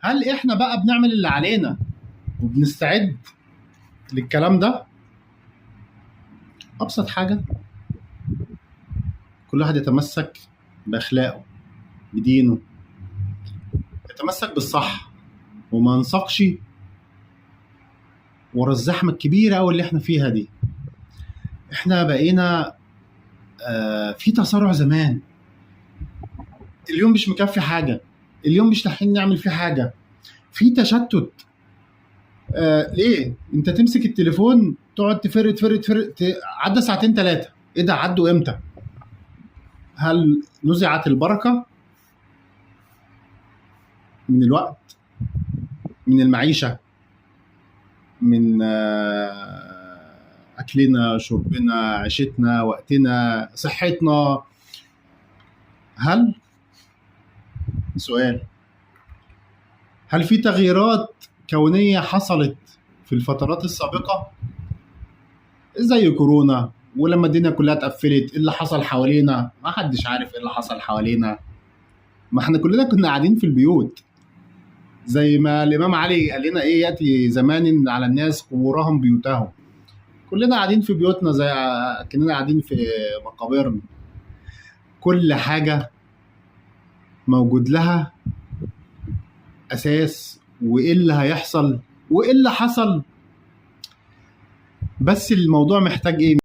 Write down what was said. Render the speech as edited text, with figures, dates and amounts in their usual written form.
هل احنا بقى بنعمل اللي علينا وبنستعد للكلام ده؟ ابسط حاجه، كل واحد يتمسك باخلاقه، بدينه، يتمسك بالصح وما ينساقش ورا الزحمه الكبيره قوي اللي احنا فيها دي. احنا بقينا في تسارع زمان. اليوم مش مكفي حاجه، اليوم مش لاحقين نعمل فيه حاجه، في تشتت. ليه انت تمسك التليفون تقعد تفرد عدى ساعتين ثلاثه، ايه ده؟ عدوا امتى؟ هل نزعت البركه من الوقت، من المعيشه، من اكلنا، شربنا، عيشتنا، وقتنا، صحتنا؟ هل سؤال، هل في تغييرات كونيه حصلت في الفترات السابقه زي كورونا؟ ولما الدنيا كلها اتقفلت ايه اللي حصل حوالينا؟ ما حدش عارف ايه اللي حصل حوالينا. ما احنا كلنا كنا قاعدين في البيوت، زي ما الامام علي قال لنا ايه: ياتي زمان على الناس قبورهم بيوتهم. كلنا قاعدين في بيوتنا زي كأننا قاعدين في مقابرنا. كل حاجة موجود لها أساس، وإيه اللي هيحصل وإيه اللي حصل. بس الموضوع محتاج إيه؟